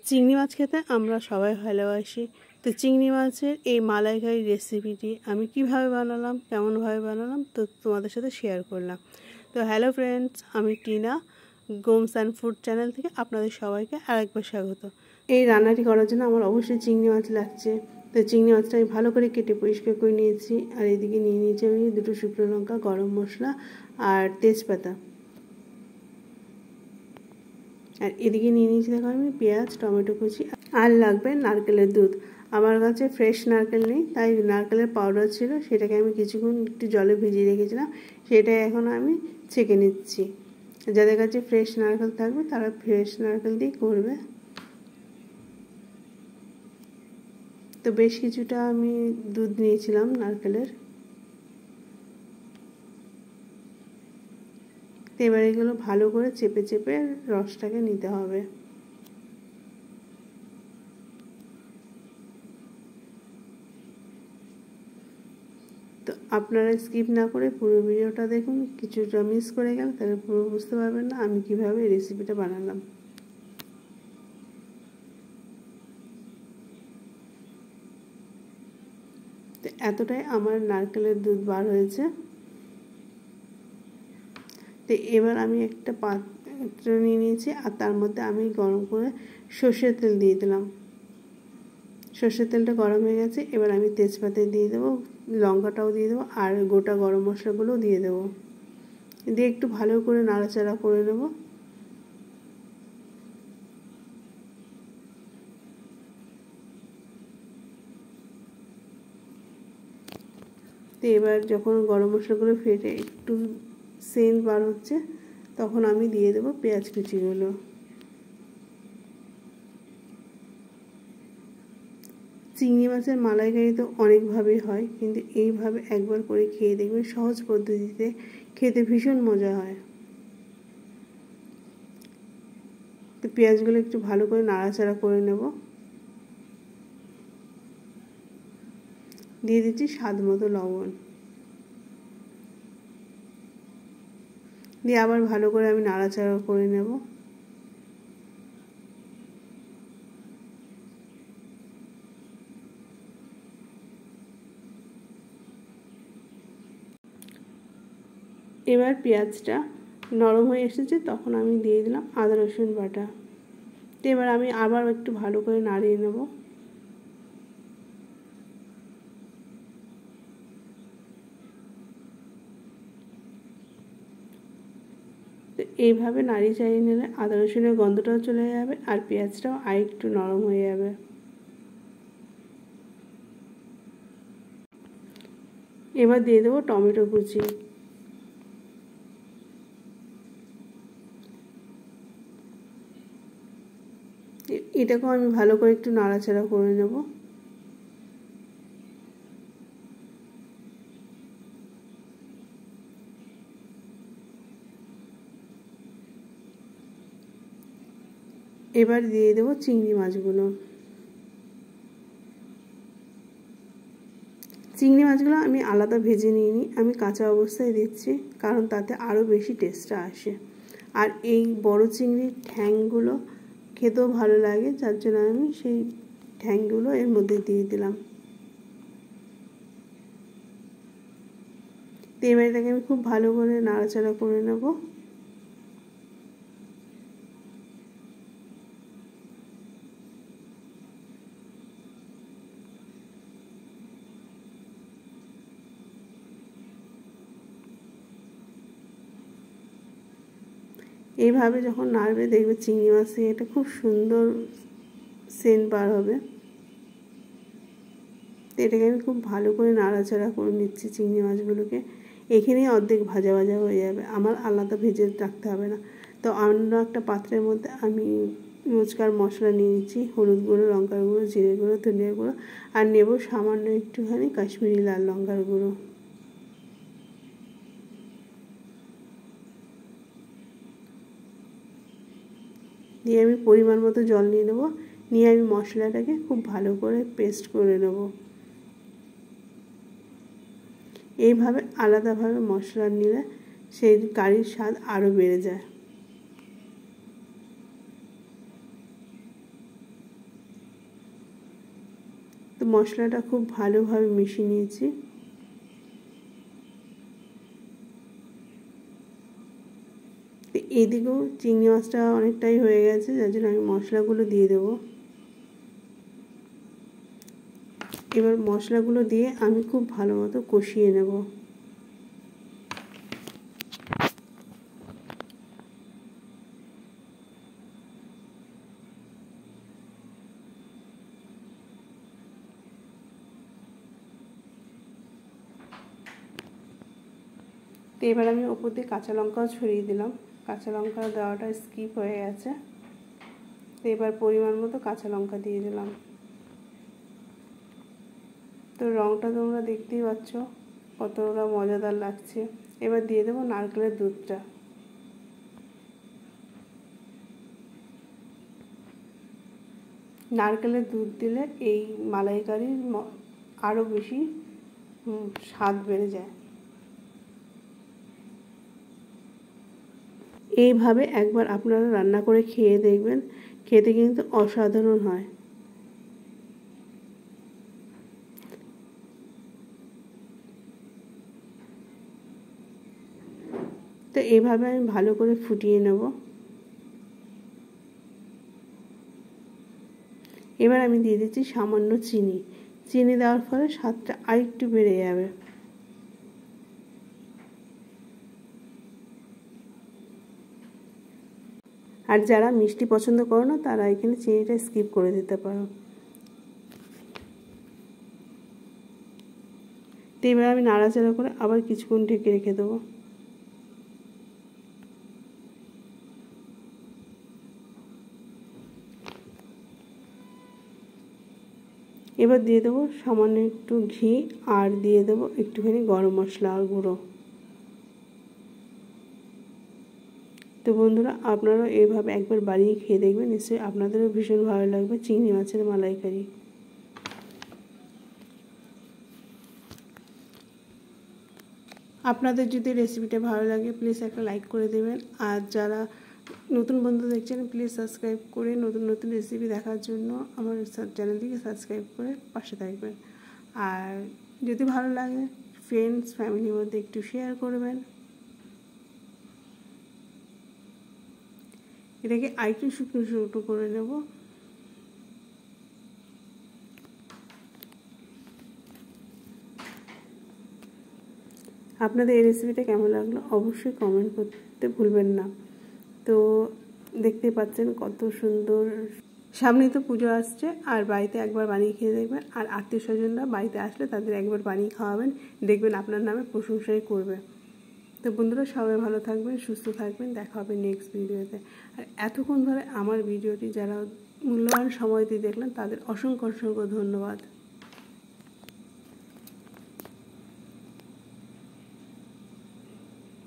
চিংড়ি মাছ খেতে আমরা সবাই ভালোবাসি। তো চিংড়ি মাছের এই মালাইকারি রেসিপিটি আমি কিভাবে বানালাম, কেমনভাবে বানালাম তো তোমাদের সাথে শেয়ার করলাম। তো হ্যালো ফ্রেন্ডস, আমি Tina, Gomes and food channel থেকে আপনাদের সবাইকে আরেকবার স্বাগত। এই রান্নাটি করার জন্য আমার অবশ্যই চিংড়ি মাছ লাগছে। তো চিংড়ি মাছটা আমি ভালো করে কেটে পরিষ্কার করে নিয়েছি। আর এদিকে নিয়ে নিয়েছি আমি 2 শুকনো লঙ্কা, গরম মশলা আর তেজপাতা। আর এদিকে নিয়ে নিয়েছি দেখো আমি পেঁয়াজ, টমেটো কুচি, আর লাগবে নারকেলের দুধ। আমার কাছে ফ্রেশ নারকেল নেই, তাই নারকেলের পাউডার ছিল, সেটাকে আমি কিছুক্ষণ একটু জলে ভিজিয়ে রেখেছিলাম, সেটাই এখন আমি ছেঁকে নিচ্ছি। যাদের কাছে ফ্রেশ নারকেল থাকবে তারা ফ্রেশ নারকেল দিয়ে করবে। তো বেশ কিছুটা আমি দুধ নিয়েছিলাম নারকেলের। এবার এগুলো ভালো করে চেপে চেপে রসটাকে নিতে হবে। তো আপনারা স্কিপ না করে পুরো ভিডিওটা দেখুন, কিছুটা মিস করে গেলে তাহলে পুরো বুঝতে পারবেন না আমি কিভাবে এই রেসিপিটা বানালাম। তো এতটাই আমার নারকেলের দুধ বার হয়েছে। তো এবার আমি একটা পাত্র নিয়ে নিয়েছি, আর তার মধ্যে আমি গরম করে সর্ষের তেল দিয়ে দিলাম। সর্ষের তেলটা গরম হয়ে গেছে, এবার আমি তেজপাতা দিয়ে দেবো, লঙ্কাটাও দিয়ে দেবো, আর গোটা গরম মশলাগুলোও দিয়ে দেবো। দিয়ে একটু ভালো করে নাড়াচাড়া করে নেব। তো এবার যখন গরম মশলাগুলো ফেটে একটু সেন্ট বার হচ্ছে, তখন আমি দিয়ে দেবো পেঁয়াজ কুচিগুলো। চিংড়ি মাছের মালাইকারি তো অনেকভাবেই হয়, কিন্তু এইভাবে একবার করে খেয়ে দেখবেন, সহজ পদ্ধতিতে খেতে ভীষণ মজা হয়। তো পেঁয়াজগুলো একটু ভালো করে নাড়াচাড়া করে নেব। দিয়ে দিচ্ছি স্বাদ মতো লবণ, দিয়ে আবার ভালো করে আমি নাড়াচাড়া করে নেব। এবার পেঁয়াজটা নরম হয়ে এসেছে, তখন আমি দিয়ে দিলাম আদা রসুন বাটা। তো এবার আমি আবার একটু ভালো করে নাড়িয়ে নেব। তো এইভাবে নাড়িয়ে চাড়িয়ে নিলে আদা রসুনের গন্ধটাও চলে যাবে, আর পেঁয়াজটাও আর একটু নরম হয়ে যাবে। এবার দিয়ে দেবো টমেটো কুচি। এটাকেও আমি ভালো করে একটু নাড়াচাড়া করে নেব। এবার দিয়ে দেবো চিংড়ি মাছগুলো। চিংড়ি মাছগুলো আমি আলাদা ভেজে নিইনি, আমি কাঁচা অবস্থায় দিচ্ছি, কারণ তাতে আরও বেশি টেস্টটা আসে। আর এই বড় চিংড়ির ঠ্যাংগুলো খেতেও ভালো লাগে, যার জন্য আমি সেই ঠ্যাংগুলো এর মধ্যে দিয়ে দিলাম। তো এবার এটাকে আমি খুব ভালো করে নাড়াচাড়া করে নেব। এইভাবে যখন নাড়বে দেখবে চিংড়ি মাছ থেকে এটা খুব সুন্দর সেন্ট বার হবে। তো এটাকে আমি খুব ভালো করে নাড়াচাড়া করে নিচ্ছি চিংড়ি মাছগুলোকে। এখানেই অর্ধেক ভাজা ভাজা হয়ে যাবে, আমার আলাদা ভেজে রাখতে হবে না। তো অন্য একটা পাত্রের মধ্যে আমি রোজকার মশলা নিয়ে নিচ্ছি, হলুদ গুঁড়ো, লঙ্কার গুঁড়ো, জিরে গুঁড়ো, ধনিয়া গুঁড়ো, আর নেব সামান্য একটুখানি কাশ্মীরি লাল লঙ্কার গুঁড়ো। দিয়ে আমি পরিমাণ মতো জল নিয়ে নেব, নিয়ে আমি মশলাটাকে খুব ভালো করে পেস্ট করে নেব। এইভাবে আলাদাভাবে মশলা নিলে সেই কারির স্বাদ আরও বেড়ে যায়। মশলাটা খুব ভালোভাবে মিশিয়ে নিয়েছি। এইদিকেও চিংড়ি মাছটা অনেকটাই হয়ে গেছে, যার জন্য আমি মশলাগুলো দিয়ে দেবো। এবার মশলাগুলো দিয়ে আমি খুব ভালো মতো কষিয়ে নেব। তো এবার আমি ওপর দিয়ে কাঁচা লঙ্কাও ছড়িয়ে দিলাম। কাঁচা লঙ্কা দেওয়াটা স্কিপ হয়ে গেছে। তো এবার পরিমাণ মতো কাঁচা লঙ্কা দিয়ে দিলাম। তো রঙটা তোমরা দেখতেই পাচ্ছ কতটা মজাদার লাগছে। এবার দিয়ে দেবো নারকেলের দুধটা। নারকেলের দুধ দিলে এই মালাইকারির আরও বেশি স্বাদ বেড়ে যায়। এইভাবে একবার আপনারা রান্না করে খেয়ে দেখবেন, খেতে কিন্তু অসাধারণ হয়। তো এইভাবে আমি ভালো করে ফুটিয়ে নেব। এবার আমি দিয়ে দিচ্ছি সামান্য চিনি। চিনি দেওয়ার ফলে স্বাদটা আরেকটু বেড়ে যাবে। আর যারা মিষ্টি পছন্দ করো না তারা এখানে চিনিটা স্কিপ করে দিতে পারো। তো এবার আমি নাড়াচাড়া করে আবার কিছুক্ষণ ঢেকে রেখে দেবো। এবার দিয়ে দেবো সামান্য একটু ঘি আর দিয়ে দেবো একটুখানি গরম মশলা গুঁড়ো। তো বন্ধুরা, আপনারা এইভাবে একবার বানিয়ে খেয়ে দেখবেন, নিশ্চয়ই আপনাদেরও ভীষণ ভালো লাগবে চিংড়ি মাছের মালাইকারি। আপনাদের যদি রেসিপিটা ভালো লাগে প্লিজ একটা লাইক করে দেবেন। আর যারা নতুন বন্ধু দেখছেন প্লিজ সাবস্ক্রাইব করে নতুন নতুন রেসিপি দেখার জন্য আমার চ্যানেলটিকে সাবস্ক্রাইব করে পাশে থাকবেন। আর যদি ভালো লাগে ফ্রেন্ডস ফ্যামিলির মধ্যে একটু শেয়ার করবেন। এটাকে আরেকটু শুকনো শুকনো করে নেব। আপনাদের এই রেসিপিটা কেমন লাগলো অবশ্যই কমেন্ট করতে ভুলবেন না। তো দেখতে পাচ্ছেন কত সুন্দর। সামনেই তো পুজো আসছে, আর বাড়িতে একবার বানিয়ে খেয়ে দেখবেন। আর আত্মীয় স্বজনরা বাড়িতে আসলে তাদের একবার বানিয়ে খাওয়াবেন, দেখবেন আপনার নামে প্রশংসাই করবে। তো বন্ধুরা, সবাই ভালো থাকবেন, সুস্থ থাকবেন। দেখা হবে নেক্সট ভিডিওতে। আর এতক্ষণ ধরে আমার ভিডিওটি যারা মূল্যবান সময় দিয়ে দেখলেন তাদের অসংখ্য অসংখ্য ধন্যবাদ।